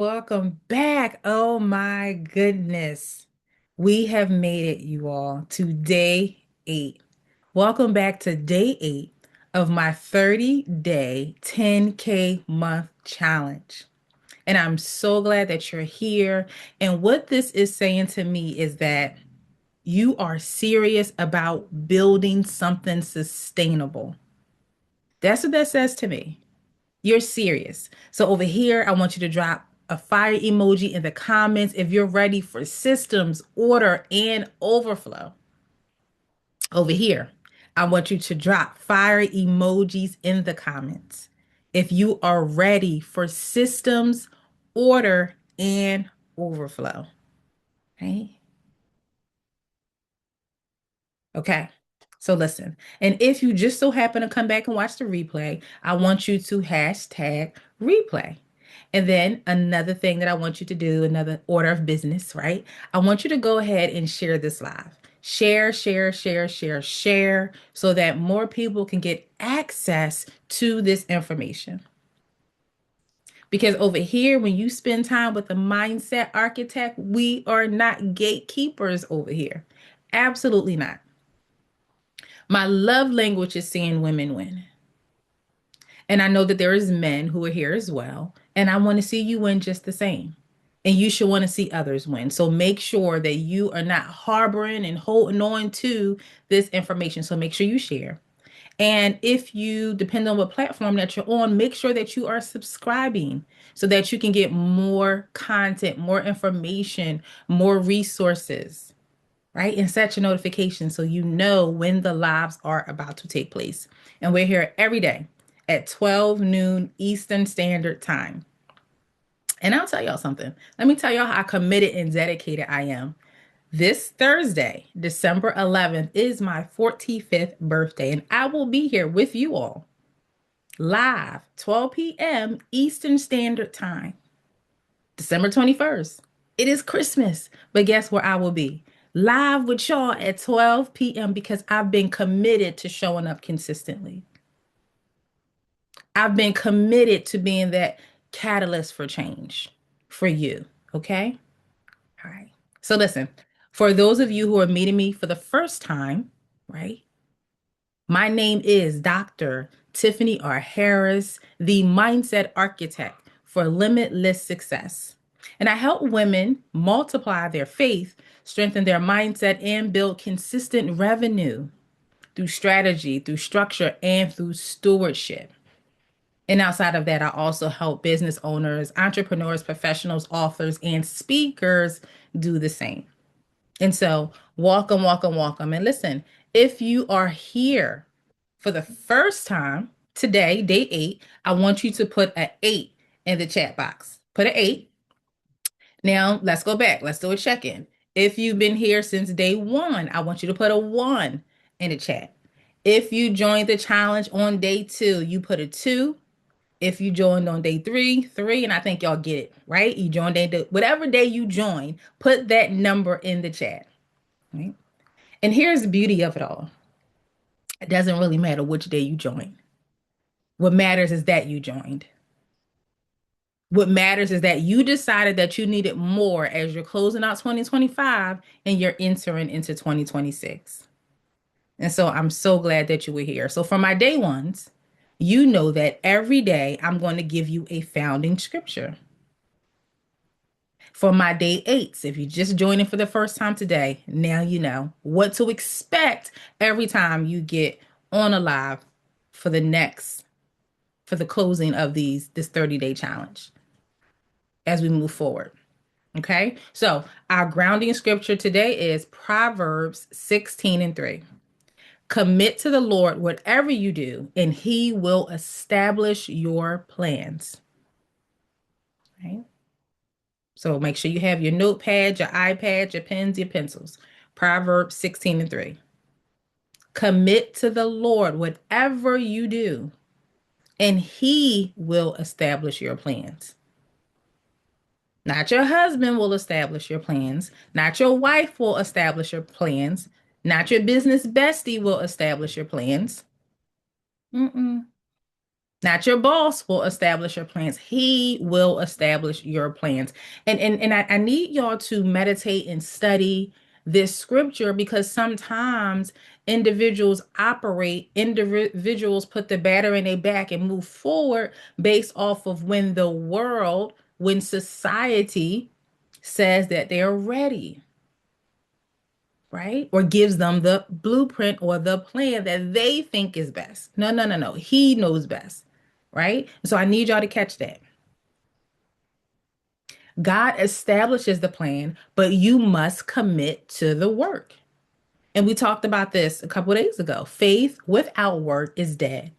Welcome back. Oh my goodness. We have made it, you all, to day 8. Welcome back to day 8 of my 30-day 10K month challenge. And I'm so glad that you're here. And what this is saying to me is that you are serious about building something sustainable. That's what that says to me. You're serious. So over here, I want you to drop a fire emoji in the comments if you're ready for systems, order, and overflow. Over here, I want you to drop fire emojis in the comments if you are ready for systems, order, and overflow. Okay. Okay. So listen, and if you just so happen to come back and watch the replay, I want you to hashtag replay. And then another thing that I want you to do, another order of business, right? I want you to go ahead and share this live. Share, share, share, share, share, so that more people can get access to this information. Because over here, when you spend time with the mindset architect, we are not gatekeepers over here. Absolutely not. My love language is seeing women win. And I know that there is men who are here as well. And I want to see you win just the same. And you should want to see others win. So make sure that you are not harboring and holding on to this information. So make sure you share. And if you depend on what platform that you're on, make sure that you are subscribing so that you can get more content, more information, more resources, right? And set your notifications so you know when the lives are about to take place. And we're here every day at 12 noon Eastern Standard Time. And I'll tell y'all something. Let me tell y'all how committed and dedicated I am. This Thursday, December 11th, is my 45th birthday, and I will be here with you all live 12 p.m. Eastern Standard Time. December 21st. It is Christmas, but guess where I will be? Live with y'all at 12 p.m. because I've been committed to showing up consistently. I've been committed to being that catalyst for change for you. Okay? All right. So listen, for those of you who are meeting me for the first time, right? My name is Dr. Tiffany R. Harris, the mindset architect for limitless success. And I help women multiply their faith, strengthen their mindset, and build consistent revenue through strategy, through structure, and through stewardship. And outside of that, I also help business owners, entrepreneurs, professionals, authors, and speakers do the same. And so, welcome, welcome, welcome. And listen, if you are here for the first time today, day 8, I want you to put an 8 in the chat box. Put an 8. Now, let's go back. Let's do a check in. If you've been here since day 1, I want you to put a 1 in the chat. If you joined the challenge on day 2, you put a 2. If you joined on day 3, 3, and I think y'all get it, right? You joined whatever day you join, put that number in the chat, right? And here's the beauty of it all. It doesn't really matter which day you join. What matters is that you joined. What matters is that you decided that you needed more as you're closing out 2025 and you're entering into 2026. And so I'm so glad that you were here. So for my day ones, you know that every day I'm going to give you a founding scripture. For my day eights, if you're just joining for the first time today, now you know what to expect every time you get on a live for for the closing of this 30-day challenge as we move forward. Okay. So our grounding scripture today is Proverbs 16:3. Commit to the Lord whatever you do, and he will establish your plans. Right. So make sure you have your notepad, your iPad, your pens, your pencils. Proverbs 16:3. Commit to the Lord whatever you do, and he will establish your plans. Not your husband will establish your plans. Not your wife will establish your plans. Not your business bestie will establish your plans. Mm-mm. Not your boss will establish your plans. He will establish your plans. And I need y'all to meditate and study this scripture because sometimes individuals put the batter in their back and move forward based off of when society says that they're ready, right? Or gives them the blueprint or the plan that they think is best. No, no, no, no. He knows best, right? So I need y'all to catch that. God establishes the plan, but you must commit to the work. And we talked about this a couple of days ago. Faith without work is dead,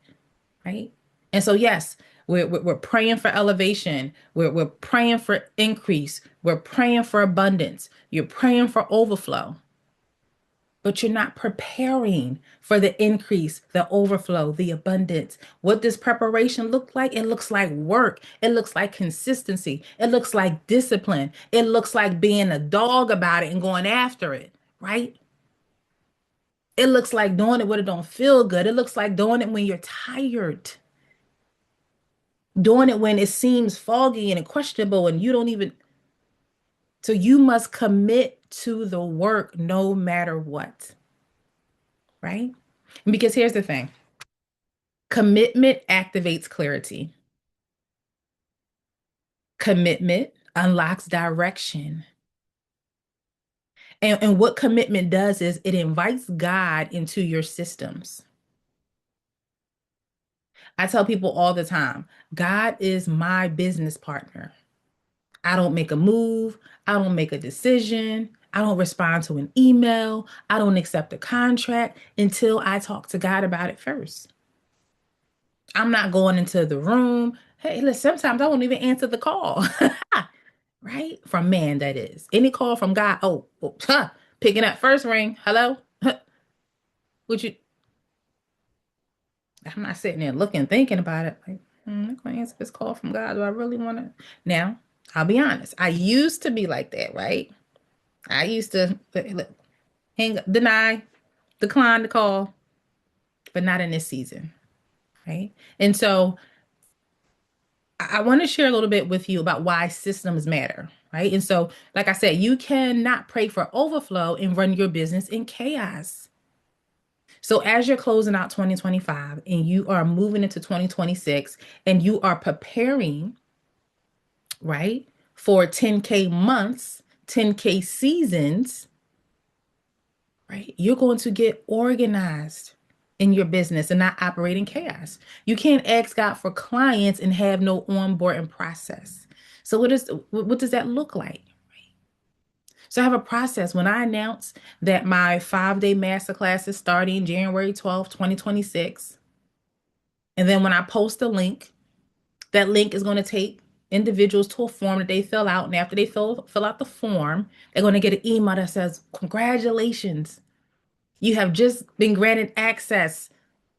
right? And so, yes, we're praying for elevation. We're praying for increase. We're praying for abundance. You're praying for overflow. But you're not preparing for the increase, the overflow, the abundance. What does preparation look like? It looks like work. It looks like consistency. It looks like discipline. It looks like being a dog about it and going after it, right? It looks like doing it when it don't feel good. It looks like doing it when you're tired, doing it when it seems foggy and questionable and you don't even. So you must commit to the work no matter what, right? Because here's the thing. Commitment activates clarity. Commitment unlocks direction. And what commitment does is it invites God into your systems. I tell people all the time, God is my business partner. I don't make a move. I don't make a decision. I don't respond to an email. I don't accept a contract until I talk to God about it first. I'm not going into the room. Hey, listen, sometimes I won't even answer the call. Right? From man, that is. Any call from God, picking up first ring. Hello? Would you? I'm not sitting there looking, thinking about it. Like, I'm not going to answer this call from God. Do I really want to? Now, I'll be honest. I used to be like that, right? I used to look, deny, decline the call, but not in this season, right? And so I want to share a little bit with you about why systems matter, right? And so, like I said, you cannot pray for overflow and run your business in chaos. So, as you're closing out 2025 and you are moving into 2026 and you are preparing, right, for 10K months, 10K seasons, right, you're going to get organized in your business and not operate in chaos. You can't ask God for clients and have no onboarding process. So what does that look like? So I have a process. When I announce that my 5-day masterclass is starting January 12th, 2026, and then when I post a link, that link is going to take individuals to a form that they fill out. And after they fill out the form, they're going to get an email that says, congratulations. You have just been granted access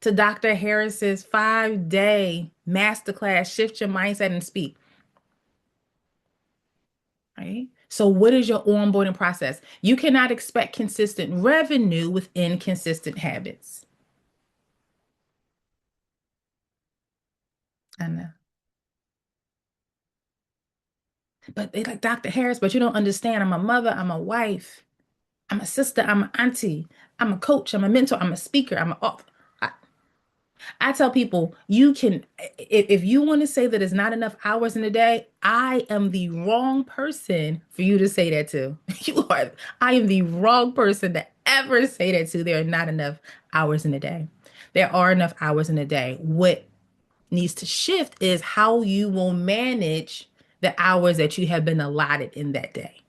to Dr. Harris's 5-day masterclass, Shift Your Mindset and Speak. Right? So, what is your onboarding process? You cannot expect consistent revenue with inconsistent habits. I know. But they like Dr. Harris, but you don't understand. I'm a mother, I'm a wife, I'm a sister, I'm an auntie, I'm a coach, I'm a mentor, I'm a speaker, I'm a author. I tell people you can, if you want to say that it's not enough hours in a day, I am the wrong person for you to say that to. I am the wrong person to ever say that to. There are not enough hours in a day. There are enough hours in a day. What needs to shift is how you will manage the hours that you have been allotted in that day.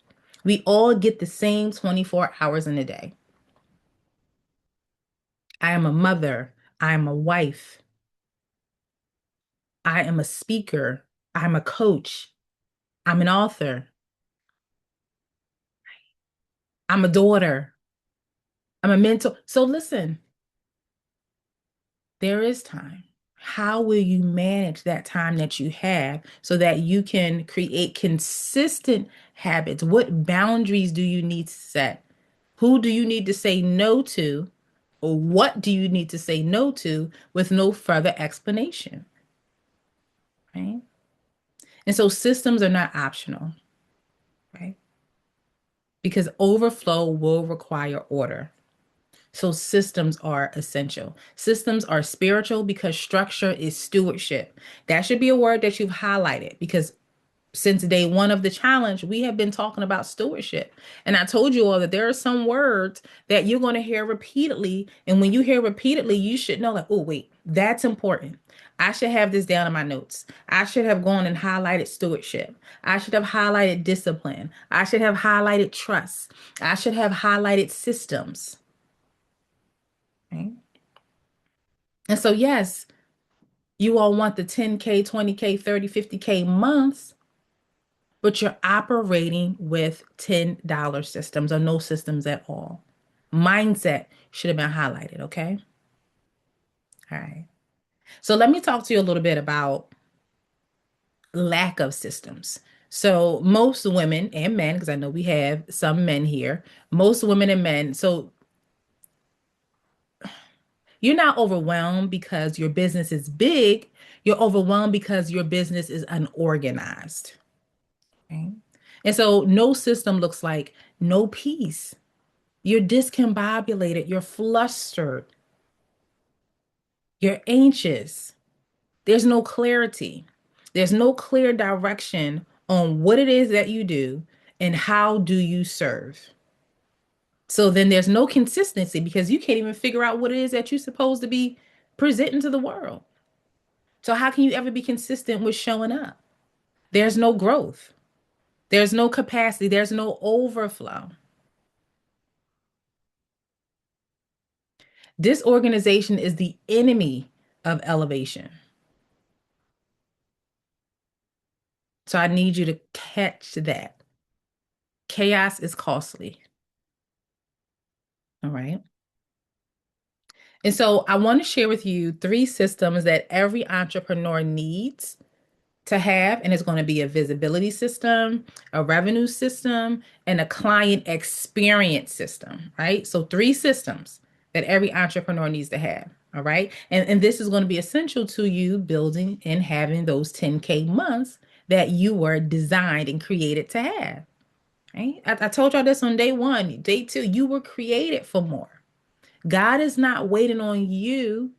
We all get the same 24 hours in a day. I am a mother. I am a wife. I am a speaker. I'm a coach. I'm an author. I'm a daughter. I'm a mentor. So listen, there is time. How will you manage that time that you have so that you can create consistent habits? What boundaries do you need to set? Who do you need to say no to? Or what do you need to say no to with no further explanation? right? And so systems are not optional, right? Because overflow will require order. So systems are essential. Systems are spiritual because structure is stewardship. That should be a word that you've highlighted because since day one of the challenge, we have been talking about stewardship. And I told you all that there are some words that you're going to hear repeatedly. And when you hear repeatedly, you should know, like, oh, wait, that's important. I should have this down in my notes. I should have gone and highlighted stewardship. I should have highlighted discipline. I should have highlighted trust. I should have highlighted systems. Right? And so, yes, you all want the 10K, 20K, 30, 50K months, but you're operating with $10 systems or no systems at all. Mindset should have been highlighted, okay? All right. So let me talk to you a little bit about lack of systems. So most women and men, because I know we have some men here, most women and men. So you're not overwhelmed because your business is big. You're overwhelmed because your business is unorganized. Okay? And so no system looks like no peace. You're discombobulated, you're flustered, you're anxious. There's no clarity. There's no clear direction on what it is that you do and how do you serve. So then there's no consistency because you can't even figure out what it is that you're supposed to be presenting to the world. So how can you ever be consistent with showing up? There's no growth. There's no capacity. There's no overflow. Disorganization is the enemy of elevation. So I need you to catch that. Chaos is costly. All right. And so I want to share with you three systems that every entrepreneur needs to have. And it's going to be a visibility system, a revenue system, and a client experience system. Right. So three systems that every entrepreneur needs to have. All right. And this is going to be essential to you building and having those 10K months that you were designed and created to have. Right? I told y'all this on day one. Day two, you were created for more. God is not waiting on you.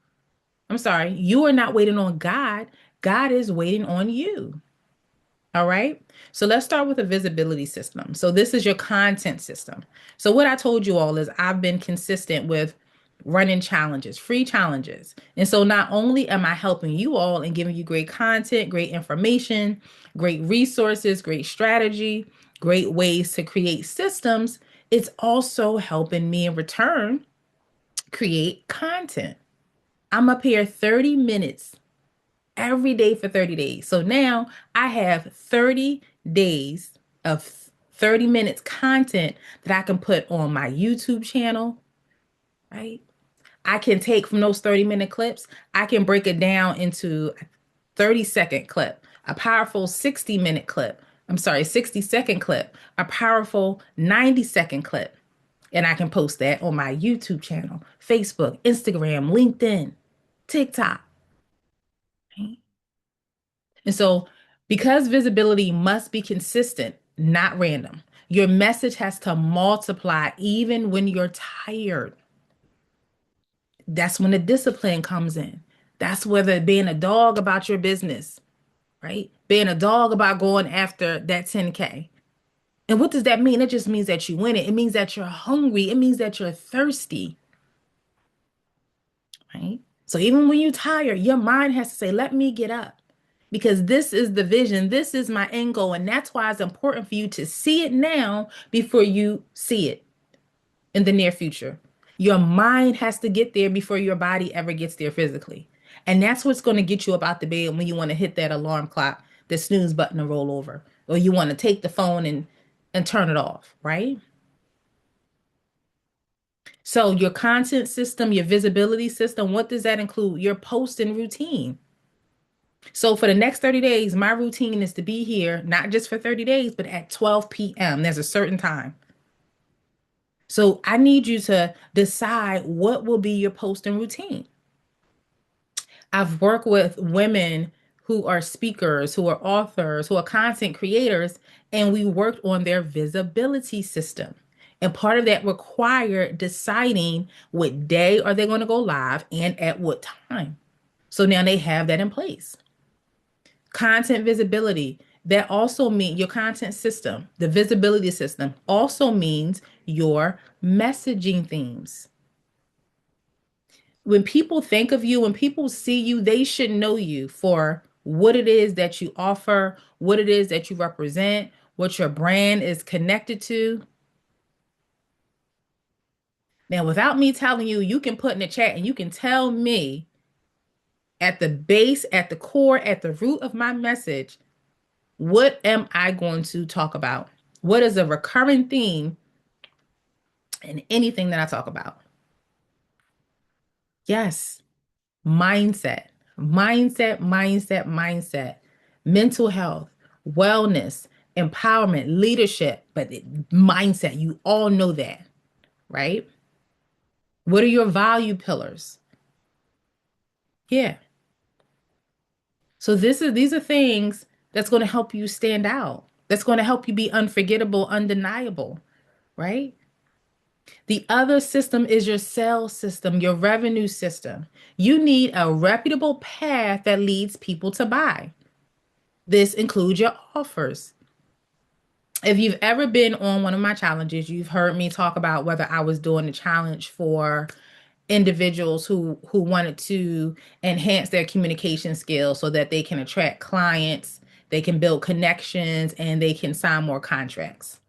I'm sorry, you are not waiting on God. God is waiting on you. All right. So let's start with a visibility system. So this is your content system. So what I told you all is I've been consistent with running challenges, free challenges. And so not only am I helping you all and giving you great content, great information, great resources, great strategy, great ways to create systems, it's also helping me in return create content. I'm up here 30 minutes every day for 30 days. So now I have 30 days of 30 minutes content that I can put on my YouTube channel, right? I can take from those 30-minute clips, I can break it down into a 30-second clip, a powerful 60-minute clip. I'm sorry, 60-second clip, a powerful 90-second clip. And I can post that on my YouTube channel, Facebook, Instagram, LinkedIn, TikTok. Right? And so, because visibility must be consistent, not random, your message has to multiply even when you're tired. That's when the discipline comes in. That's whether being a dog about your business, right? Being a dog about going after that 10K. And what does that mean? It just means that you win it. It means that you're hungry. It means that you're thirsty, right? So even when you're tired, your mind has to say, let me get up because this is the vision. This is my end goal. And that's why it's important for you to see it now before you see it in the near future. Your mind has to get there before your body ever gets there physically. And that's what's going to get you up out the bed when you want to hit that alarm clock, the snooze button and roll over, or you want to take the phone and turn it off, right? So your content system, your visibility system, what does that include? Your posting routine. So for the next 30 days, my routine is to be here, not just for 30 days, but at 12 p.m. There's a certain time. So I need you to decide what will be your posting routine. I've worked with women who are speakers, who are authors, who are content creators, and we worked on their visibility system. And part of that required deciding what day are they going to go live and at what time. So now they have that in place. Content visibility, that also means your content system, the visibility system also means your messaging themes. When people think of you, when people see you, they should know you for what it is that you offer, what it is that you represent, what your brand is connected to. Now, without me telling you, you can put in the chat and you can tell me at the base, at the core, at the root of my message, what am I going to talk about? What is a recurring theme in anything that I talk about? Yes, mindset, mindset, mental health, wellness, empowerment, leadership, but mindset, you all know that, right? What are your value pillars? Yeah. So these are things that's going to help you stand out. That's going to help you be unforgettable, undeniable, right? The other system is your sales system, your revenue system. You need a reputable path that leads people to buy. This includes your offers. If you've ever been on one of my challenges, you've heard me talk about whether I was doing a challenge for individuals who wanted to enhance their communication skills so that they can attract clients, they can build connections, and they can sign more contracts.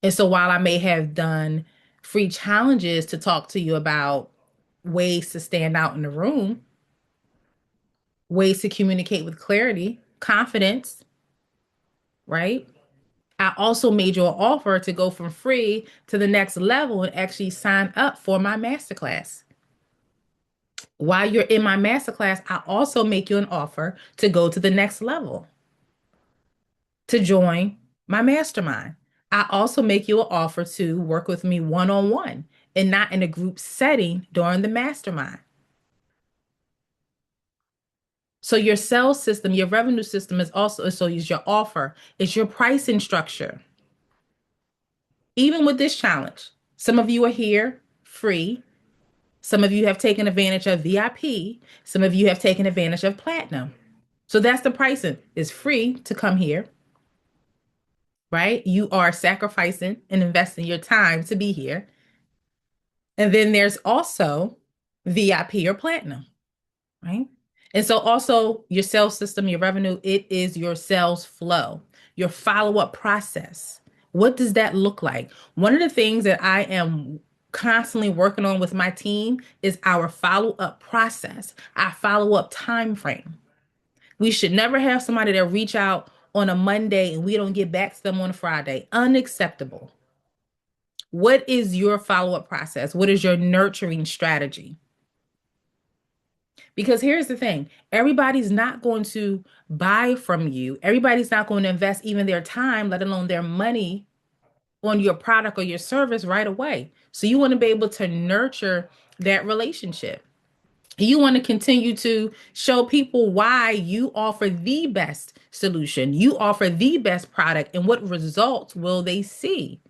And so while I may have done free challenges to talk to you about ways to stand out in the room, ways to communicate with clarity, confidence, right? I also made you an offer to go from free to the next level and actually sign up for my masterclass. While you're in my masterclass, I also make you an offer to go to the next level, to join my mastermind. I also make you an offer to work with me one on one and not in a group setting during the mastermind. So your sales system, your revenue system is also so is your offer, it's your pricing structure. Even with this challenge, some of you are here free. Some of you have taken advantage of VIP. Some of you have taken advantage of platinum. So that's the pricing. It's free to come here, right? You are sacrificing and investing your time to be here. And then there's also VIP or platinum, right? And so also your sales system, your revenue, it is your sales flow, your follow-up process. What does that look like? One of the things that I am constantly working on with my team is our follow-up process, our follow-up time frame. We should never have somebody that reach out on a Monday and we don't get back to them on a Friday. Unacceptable. What is your follow-up process? What is your nurturing strategy? Because here's the thing, everybody's not going to buy from you. Everybody's not going to invest even their time, let alone their money on your product or your service right away. So you want to be able to nurture that relationship. You want to continue to show people why you offer the best solution. You offer the best product and what results will they see,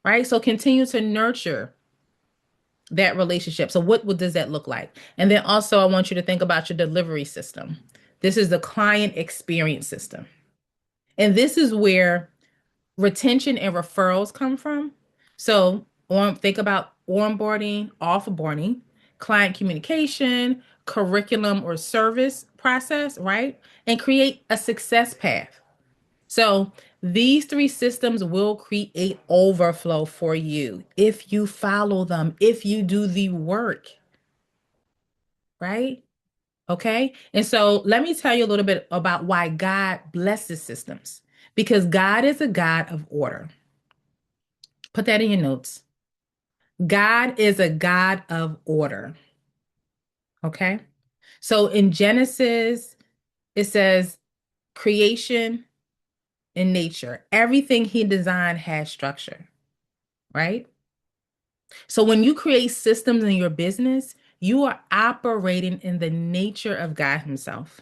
right? So continue to nurture that relationship. So what does that look like? And then also I want you to think about your delivery system. This is the client experience system. And this is where retention and referrals come from. So think about onboarding, offboarding, client communication, curriculum or service process, right? And create a success path. So these three systems will create overflow for you if you follow them, if you do the work, right? Okay. And so let me tell you a little bit about why God blesses systems, because God is a God of order. Put that in your notes. God is a God of order. Okay. So in Genesis, it says creation and nature, everything he designed has structure, right? So when you create systems in your business, you are operating in the nature of God himself.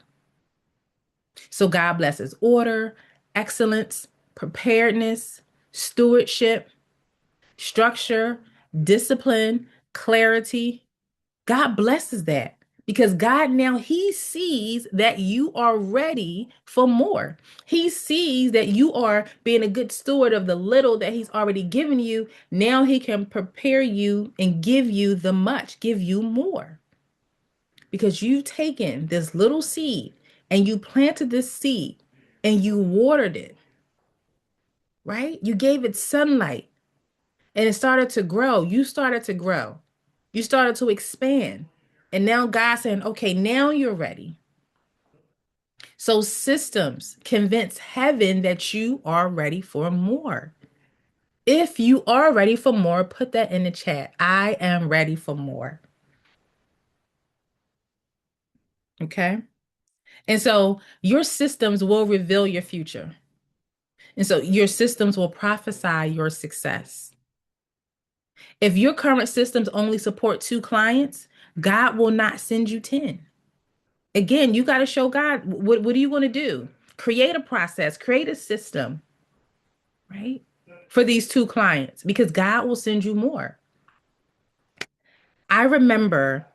So God blesses order, excellence, preparedness, stewardship, structure, discipline, clarity. God blesses that because God now he sees that you are ready for more. He sees that you are being a good steward of the little that he's already given you. Now he can prepare you and give you the much, give you more. Because you've taken this little seed and you planted this seed and you watered it, right? You gave it sunlight and it started to grow. You started to grow. You started to expand. And now God's saying, okay, now you're ready. So systems convince heaven that you are ready for more. If you are ready for more, put that in the chat. I am ready for more. Okay. And so your systems will reveal your future. And so your systems will prophesy your success. If your current systems only support two clients, God will not send you 10. Again, you got to show God what do you want to do? Create a process, create a system, right? For these two clients because God will send you more. I remember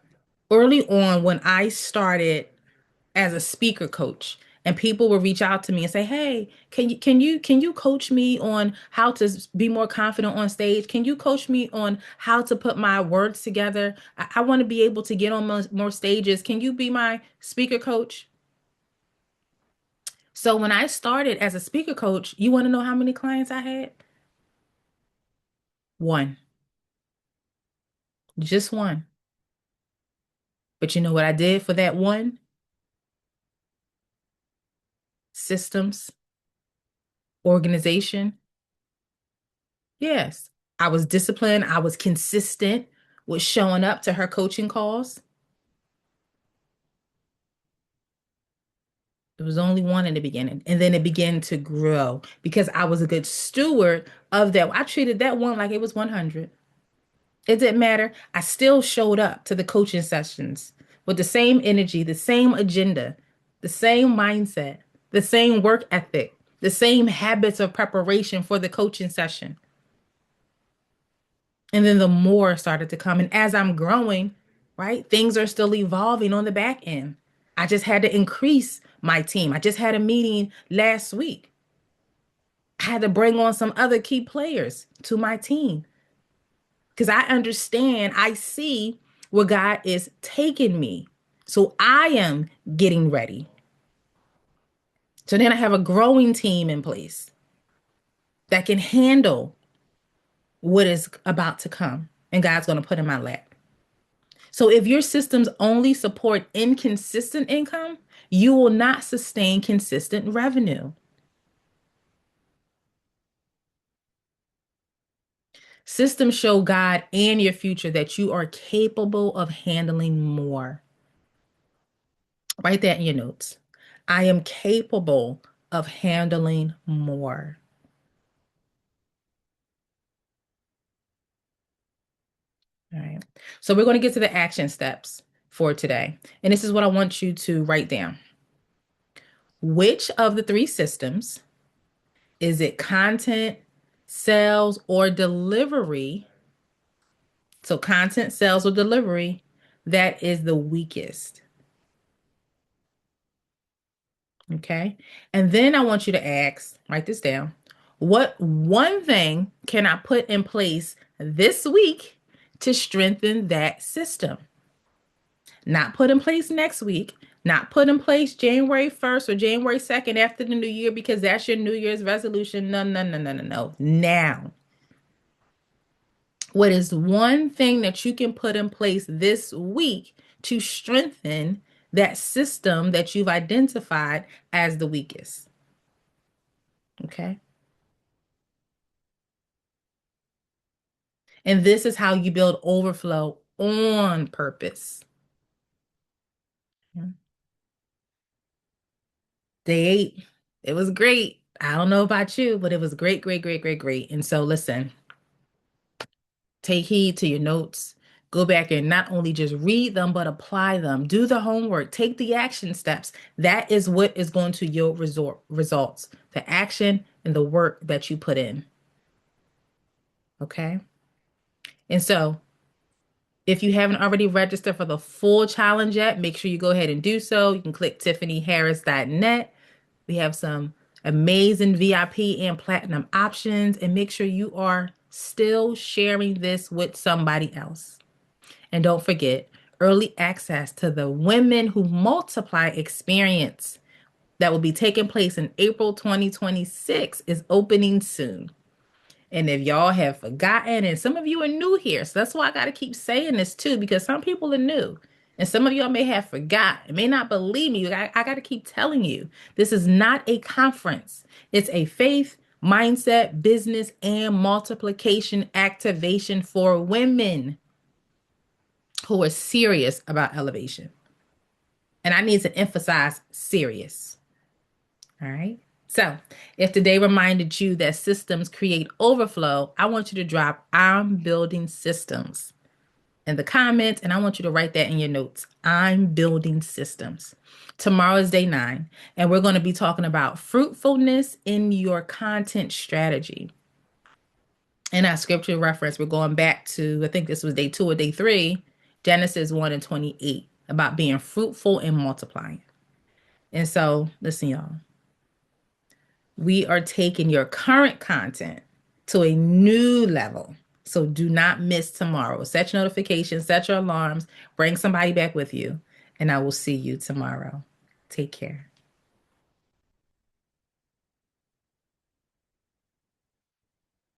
early on when I started as a speaker coach and people will reach out to me and say, "Hey, can you coach me on how to be more confident on stage? Can you coach me on how to put my words together? I want to be able to get on more stages. Can you be my speaker coach?" So when I started as a speaker coach, you want to know how many clients I had? One, just one. But you know what I did for that one? Systems, organization. Yes, I was disciplined. I was consistent with showing up to her coaching calls. There was only one in the beginning, and then it began to grow because I was a good steward of that. I treated that one like it was 100. It didn't matter. I still showed up to the coaching sessions with the same energy, the same agenda, the same mindset, the same work ethic, the same habits of preparation for the coaching session. And then the more started to come. And as I'm growing, right, things are still evolving on the back end. I just had to increase my team. I just had a meeting last week. I had to bring on some other key players to my team because I understand, I see where God is taking me. So I am getting ready. So then I have a growing team in place that can handle what is about to come and God's going to put in my lap. So if your systems only support inconsistent income, you will not sustain consistent revenue. Systems show God and your future that you are capable of handling more. Write that in your notes. I am capable of handling more. All right. So we're going to get to the action steps for today. And this is what I want you to write down. Which of the three systems, is it content, sales, or delivery? So content, sales, or delivery, that is the weakest. Okay. And then I want you to ask, write this down. What one thing can I put in place this week to strengthen that system? Not put in place next week, not put in place January 1st or January 2nd after the new year because that's your New Year's resolution. No, no, no, no, no, no. Now, what is one thing that you can put in place this week to strengthen that system that you've identified as the weakest? Okay. And this is how you build overflow on purpose. Yeah. Day 8, it was great. I don't know about you, but it was great, great, great, great, great. And so listen, take heed to your notes. Go back and not only just read them, but apply them. Do the homework. Take the action steps. That is what is going to yield results. The action and the work that you put in. Okay. And so if you haven't already registered for the full challenge yet, make sure you go ahead and do so. You can click tiffanyharris.net. We have some amazing VIP and platinum options, and make sure you are still sharing this with somebody else. And don't forget, early access to the Women Who Multiply experience that will be taking place in April 2026 is opening soon. And if y'all have forgotten, and some of you are new here, so that's why I got to keep saying this too, because some people are new. And some of y'all may have forgot, may not believe me. I got to keep telling you, this is not a conference. It's a faith, mindset, business, and multiplication activation for women who are serious about elevation. And I need to emphasize serious. All right. So if today reminded you that systems create overflow, I want you to drop I'm building systems in the comments, and I want you to write that in your notes. I'm building systems. Tomorrow is day 9, and we're going to be talking about fruitfulness in your content strategy. In our scripture reference, we're going back to, I think this was day 2 or day 3, Genesis 1 and 28, about being fruitful and multiplying. And so, listen, y'all, we are taking your current content to a new level. So do not miss tomorrow. Set your notifications, set your alarms, bring somebody back with you, and I will see you tomorrow. Take care.